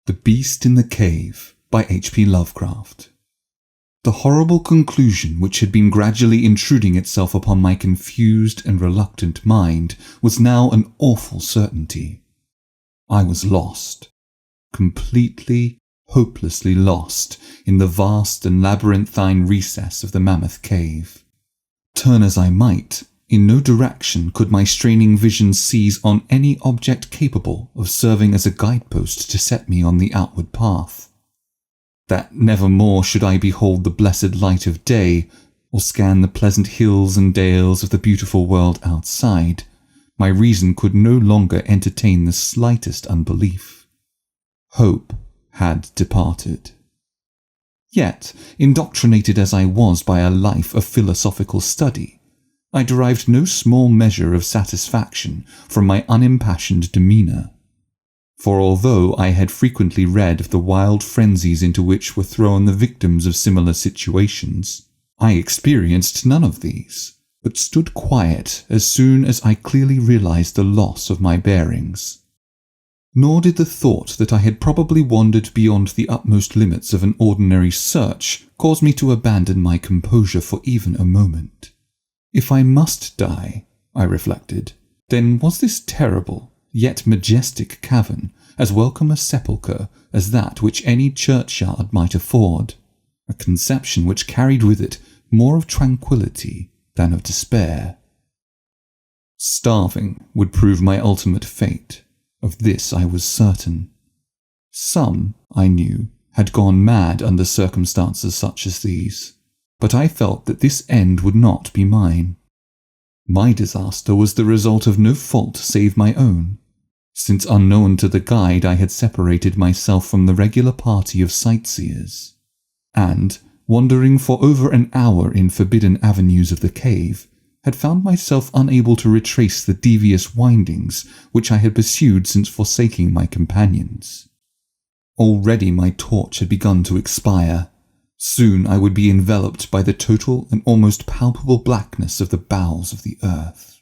The Beast in the Cave by H.P. Lovecraft. The horrible conclusion which had been gradually intruding itself upon my confused and reluctant mind was now an awful certainty. I was lost, completely, hopelessly lost in the vast and labyrinthine recess of the Mammoth Cave. Turn as I might, in no direction could my straining vision seize on any object capable of serving as a guidepost to set me on the outward path. That never more should I behold the blessed light of day, or scan the pleasant hills and dales of the beautiful world outside, my reason could no longer entertain the slightest unbelief. Hope had departed. Yet, indoctrinated as I was by a life of philosophical study, I derived no small measure of satisfaction from my unimpassioned demeanour. For although I had frequently read of the wild frenzies into which were thrown the victims of similar situations, I experienced none of these, but stood quiet as soon as I clearly realized the loss of my bearings. Nor did the thought that I had probably wandered beyond the utmost limits of an ordinary search cause me to abandon my composure for even a moment. If I must die, I reflected, then was this terrible, yet majestic cavern as welcome a sepulchre as that which any churchyard might afford, a conception which carried with it more of tranquillity than of despair. Starving would prove my ultimate fate. Of this I was certain. Some, I knew, had gone mad under circumstances such as these, but I felt that this end would not be mine. My disaster was the result of no fault save my own, since unknown to the guide I had separated myself from the regular party of sightseers, and, wandering for over an hour in forbidden avenues of the cave, had found myself unable to retrace the devious windings which I had pursued since forsaking my companions. Already my torch had begun to expire. Soon I would be enveloped by the total and almost palpable blackness of the bowels of the earth.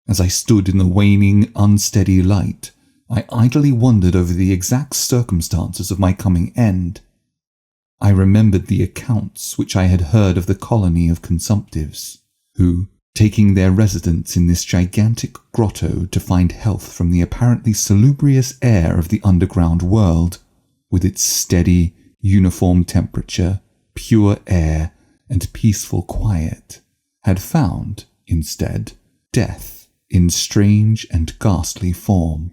As I stood in the waning, unsteady light, I idly wondered over the exact circumstances of my coming end. I remembered the accounts which I had heard of the colony of consumptives, who, taking their residence in this gigantic grotto to find health from the apparently salubrious air of the underground world, with its steady, uniform temperature, pure air, and peaceful quiet, had found, instead, death in strange and ghastly form.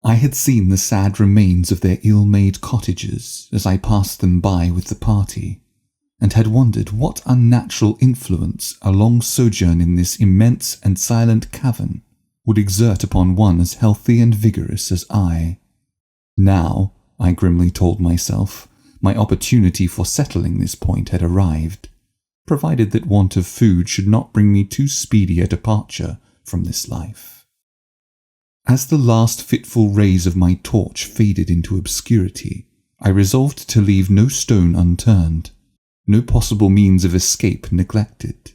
I had seen the sad remains of their ill-made cottages as I passed them by with the party, and had wondered what unnatural influence a long sojourn in this immense and silent cavern would exert upon one as healthy and vigorous as I. Now, I grimly told myself, my opportunity for settling this point had arrived, provided that want of food should not bring me too speedy a departure from this life. As the last fitful rays of my torch faded into obscurity, I resolved to leave no stone unturned, no possible means of escape neglected.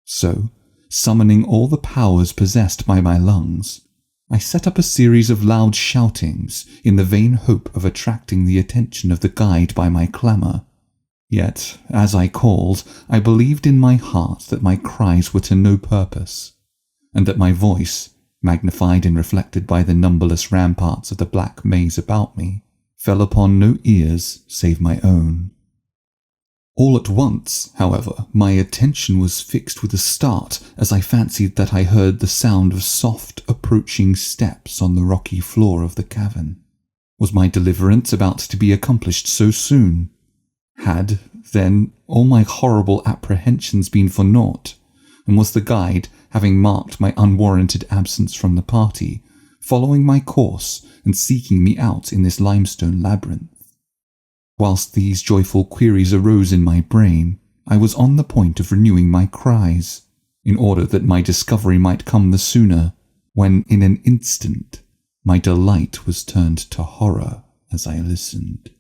So, summoning all the powers possessed by my lungs, I set up a series of loud shoutings in the vain hope of attracting the attention of the guide by my clamour. Yet, as I called, I believed in my heart that my cries were to no purpose, and that my voice, magnified and reflected by the numberless ramparts of the black maze about me, fell upon no ears save my own. All at once, however, my attention was fixed with a start as I fancied that I heard the sound of soft, approaching steps on the rocky floor of the cavern. Was my deliverance about to be accomplished so soon? Had, then, all my horrible apprehensions been for naught, and was the guide, having marked my unwarranted absence from the party, following my course and seeking me out in this limestone labyrinth? Whilst these joyful queries arose in my brain, I was on the point of renewing my cries, in order that my discovery might come the sooner, when in an instant my delight was turned to horror as I listened.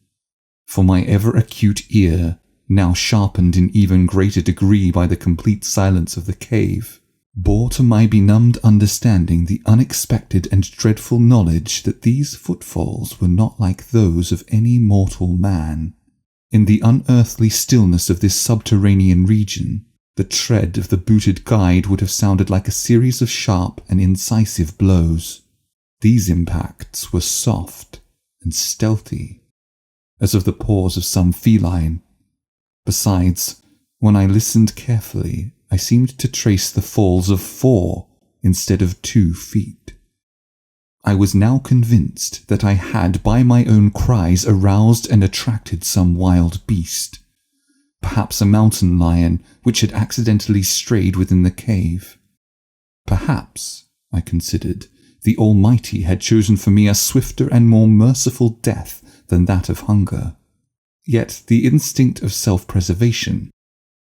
For my ever-acute ear, now sharpened in even greater degree by the complete silence of the cave, bore to my benumbed understanding the unexpected and dreadful knowledge that these footfalls were not like those of any mortal man. In the unearthly stillness of this subterranean region, the tread of the booted guide would have sounded like a series of sharp and incisive blows. These impacts were soft and stealthy, as of the paws of some feline. Besides, when I listened carefully, I seemed to trace the falls of 4 instead of 2 feet. I was now convinced that I had, by my own cries, aroused and attracted some wild beast, perhaps a mountain lion which had accidentally strayed within the cave. Perhaps, I considered, the Almighty had chosen for me a swifter and more merciful death than that of hunger. Yet the instinct of self-preservation,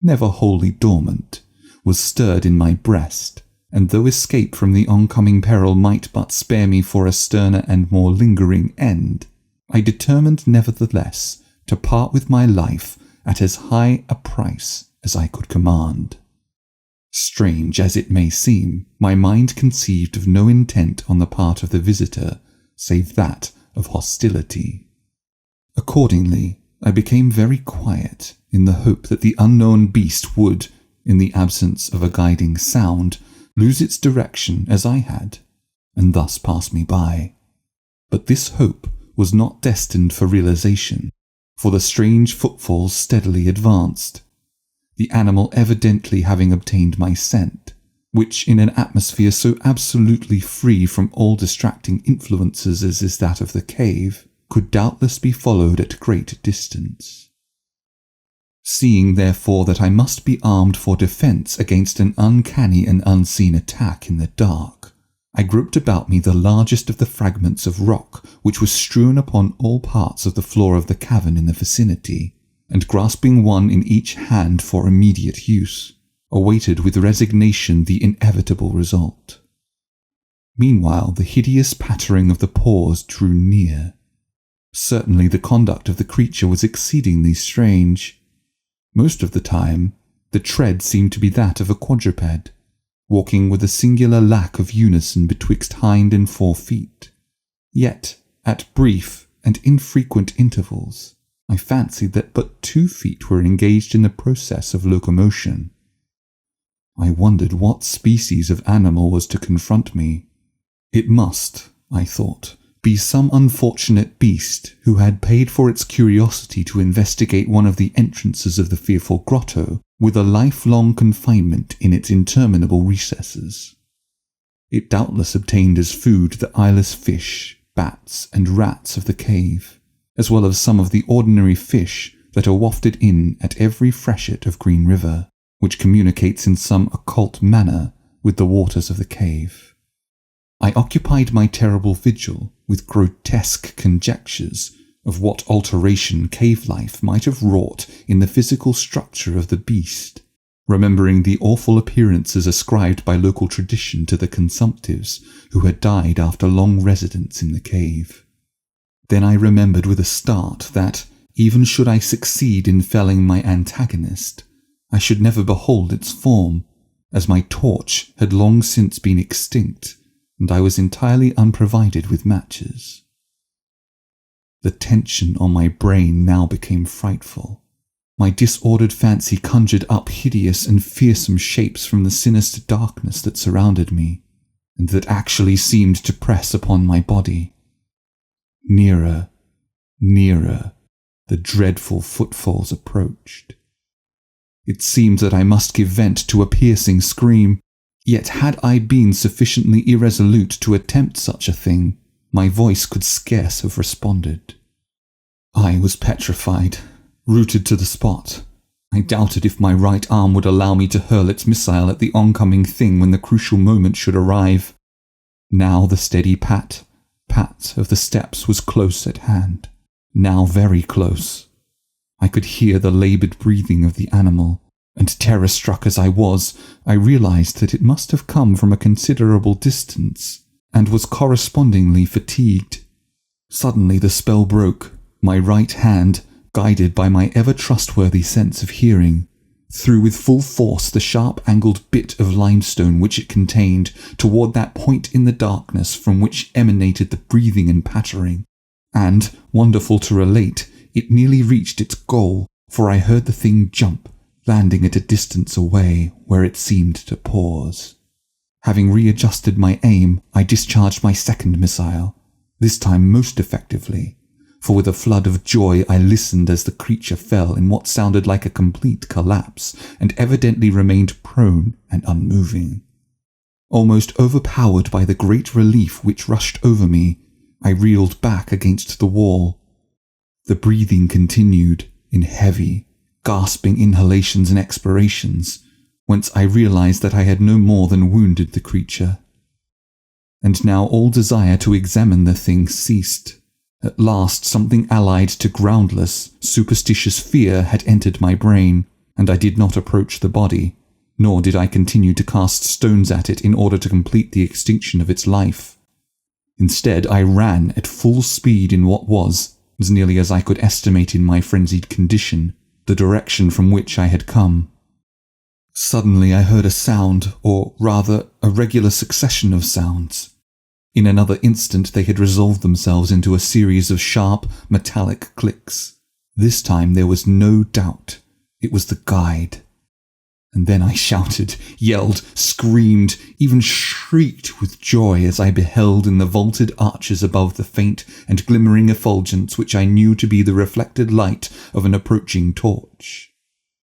never wholly dormant, was stirred in my breast, and though escape from the oncoming peril might but spare me for a sterner and more lingering end, I determined nevertheless to part with my life at as high a price as I could command. Strange as it may seem, my mind conceived of no intent on the part of the visitor save that of hostility. Accordingly, I became very quiet in the hope that the unknown beast would, in the absence of a guiding sound, lose its direction as I had, and thus pass me by. But this hope was not destined for realization, for the strange footfalls steadily advanced, the animal evidently having obtained my scent, which in an atmosphere so absolutely free from all distracting influences as is that of the cave, could doubtless be followed at great distance. Seeing, therefore, that I must be armed for defence against an uncanny and unseen attack in the dark, I groped about me the largest of the fragments of rock which was strewn upon all parts of the floor of the cavern in the vicinity, and grasping one in each hand for immediate use, awaited with resignation the inevitable result. Meanwhile, the hideous pattering of the paws drew near. Certainly the conduct of the creature was exceedingly strange. Most of the time, the tread seemed to be that of a quadruped, walking with a singular lack of unison betwixt hind and 4 feet. Yet, at brief and infrequent intervals, I fancied that but 2 feet were engaged in the process of locomotion. I wondered what species of animal was to confront me. It must, I thought, be some unfortunate beast who had paid for its curiosity to investigate one of the entrances of the fearful grotto, with a lifelong confinement in its interminable recesses. It doubtless obtained as food the eyeless fish, bats, and rats of the cave, as well as some of the ordinary fish that are wafted in at every freshet of Green River, which communicates in some occult manner with the waters of the cave. I occupied my terrible vigil with grotesque conjectures of what alteration cave life might have wrought in the physical structure of the beast, remembering the awful appearances ascribed by local tradition to the consumptives who had died after long residence in the cave. Then I remembered with a start that, even should I succeed in felling my antagonist, I should never behold its form, as my torch had long since been extinct, and I was entirely unprovided with matches. The tension on my brain now became frightful. My disordered fancy conjured up hideous and fearsome shapes from the sinister darkness that surrounded me, and that actually seemed to press upon my body. Nearer, nearer, the dreadful footfalls approached. It seemed that I must give vent to a piercing scream, yet had I been sufficiently irresolute to attempt such a thing, my voice could scarce have responded. I was petrified, rooted to the spot. I doubted if my right arm would allow me to hurl its missile at the oncoming thing when the crucial moment should arrive. Now the steady pat, pat of the steps was close at hand, now very close. I could hear the laboured breathing of the animal, and terror-struck as I was, I realized that it must have come from a considerable distance, and was correspondingly fatigued. Suddenly the spell broke. My right hand, guided by my ever-trustworthy sense of hearing, threw with full force the sharp-angled bit of limestone which it contained toward that point in the darkness from which emanated the breathing and pattering, and, wonderful to relate, it nearly reached its goal, for I heard the thing jump, landing at a distance away where it seemed to pause. Having readjusted my aim, I discharged my second missile, this time most effectively, for with a flood of joy I listened as the creature fell in what sounded like a complete collapse, and evidently remained prone and unmoving. Almost overpowered by the great relief which rushed over me, I reeled back against the wall. The breathing continued in heavy, gasping inhalations and expirations, whence I realized that I had no more than wounded the creature. And now all desire to examine the thing ceased. At last something allied to groundless, superstitious fear had entered my brain, and I did not approach the body, nor did I continue to cast stones at it in order to complete the extinction of its life. Instead, I ran at full speed in what was, as nearly as I could estimate in my frenzied condition, the direction from which I had come. Suddenly I heard a sound, or rather a regular succession of sounds. In another instant they had resolved themselves into a series of sharp, metallic clicks. This time there was no doubt. It was the guide. And then I shouted, yelled, screamed, even shrieked with joy as I beheld in the vaulted arches above the faint and glimmering effulgence which I knew to be the reflected light of an approaching torch.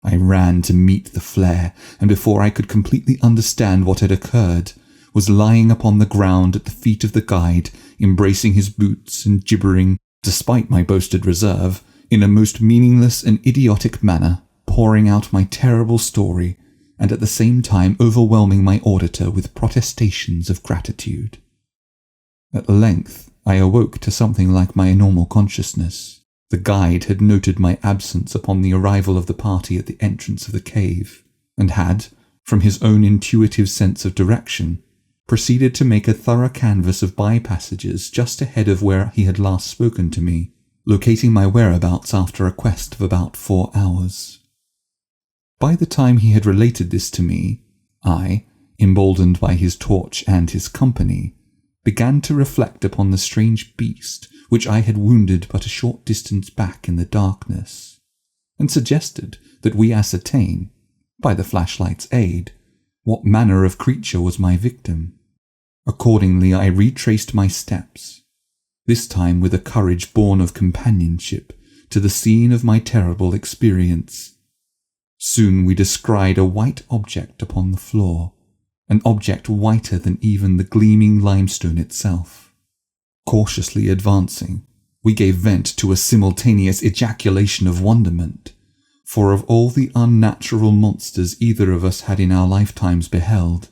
I ran to meet the flare, and before I could completely understand what had occurred, was lying upon the ground at the feet of the guide, embracing his boots and gibbering, despite my boasted reserve, in a most meaningless and idiotic manner, pouring out my terrible story, and at the same time overwhelming my auditor with protestations of gratitude. At length I awoke to something like my normal consciousness. The guide had noted my absence upon the arrival of the party at the entrance of the cave, and had, from his own intuitive sense of direction, proceeded to make a thorough canvass of by-passages just ahead of where he had last spoken to me, locating my whereabouts after a quest of about 4 hours. By the time he had related this to me, I, emboldened by his torch and his company, began to reflect upon the strange beast which I had wounded but a short distance back in the darkness, and suggested that we ascertain, by the flashlight's aid, what manner of creature was my victim. Accordingly, I retraced my steps, this time with a courage born of companionship, to the scene of my terrible experience. Soon we descried a white object upon the floor, an object whiter than even the gleaming limestone itself. Cautiously advancing, we gave vent to a simultaneous ejaculation of wonderment, for of all the unnatural monsters either of us had in our lifetimes beheld,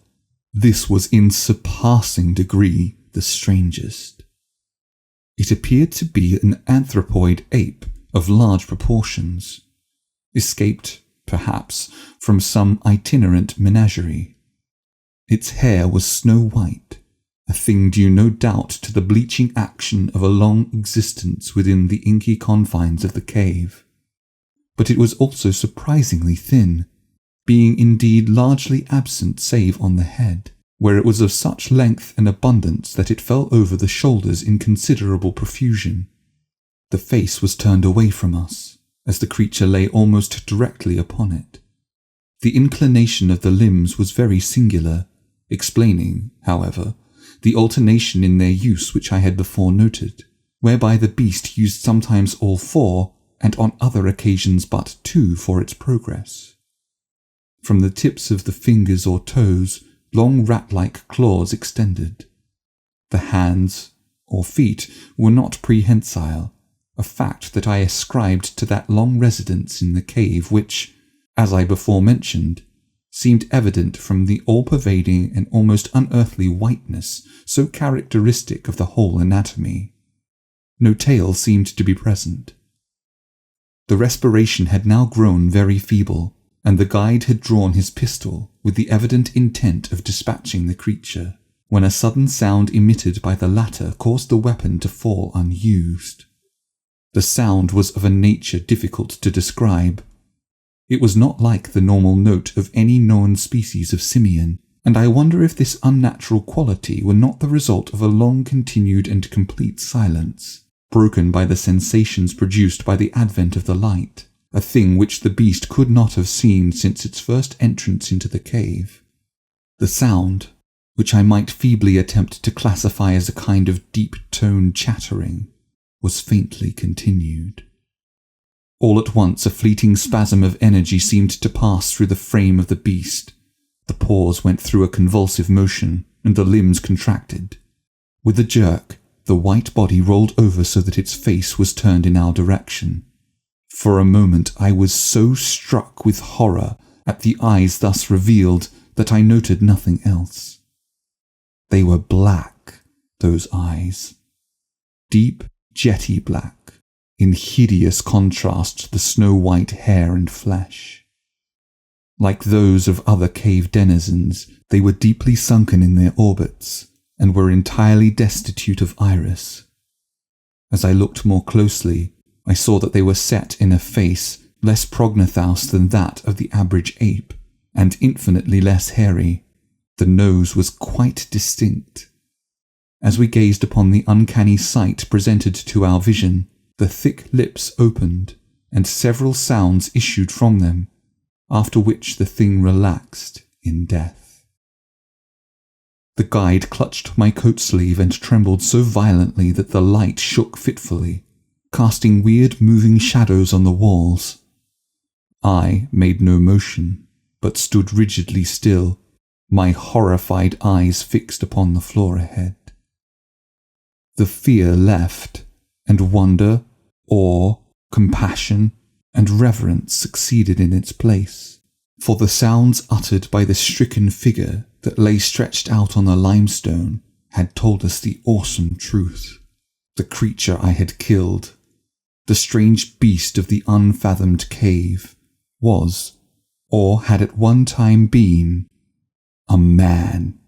this was in surpassing degree the strangest. It appeared to be an anthropoid ape of large proportions, escaped, perhaps, from some itinerant menagerie. Its hair was snow white, a thing due no doubt to the bleaching action of a long existence within the inky confines of the cave. But it was also surprisingly thin, being indeed largely absent save on the head, where it was of such length and abundance that it fell over the shoulders in considerable profusion. The face was turned away from us, as the creature lay almost directly upon it. The inclination of the limbs was very singular, explaining, however, the alternation in their use which I had before noted, whereby the beast used sometimes all 4, and on other occasions but 2 for its progress. From the tips of the fingers or toes, long rat-like claws extended. The hands, or feet, were not prehensile, a fact that I ascribed to that long residence in the cave which, as I before mentioned, seemed evident from the all-pervading and almost unearthly whiteness so characteristic of the whole anatomy. No tail seemed to be present. The respiration had now grown very feeble, and the guide had drawn his pistol with the evident intent of dispatching the creature, when a sudden sound emitted by the latter caused the weapon to fall unused. The sound was of a nature difficult to describe. It was not like the normal note of any known species of simian, and I wonder if this unnatural quality were not the result of a long-continued and complete silence, broken by the sensations produced by the advent of the light, a thing which the beast could not have seen since its first entrance into the cave. The sound, which I might feebly attempt to classify as a kind of deep-toned chattering, was faintly continued. All at once a fleeting spasm of energy seemed to pass through the frame of the beast. The paws went through a convulsive motion, and the limbs contracted. With a jerk, the white body rolled over so that its face was turned in our direction. For a moment I was so struck with horror at the eyes thus revealed that I noted nothing else. They were black, those eyes. Deep, jetty black, in hideous contrast to the snow-white hair and flesh. Like those of other cave denizens, they were deeply sunken in their orbits, and were entirely destitute of iris. As I looked more closely, I saw that they were set in a face less prognathous than that of the average ape, and infinitely less hairy. The nose was quite distinct. As we gazed upon the uncanny sight presented to our vision, the thick lips opened, and several sounds issued from them, after which the thing relaxed in death. The guide clutched my coat sleeve and trembled so violently that the light shook fitfully, casting weird moving shadows on the walls. I made no motion, but stood rigidly still, my horrified eyes fixed upon the floor ahead. The fear left, and wonder, awe, compassion, and reverence succeeded in its place, for the sounds uttered by the stricken figure that lay stretched out on the limestone had told us the awesome truth. The creature I had killed, the strange beast of the unfathomed cave, was, or had at one time been, a man.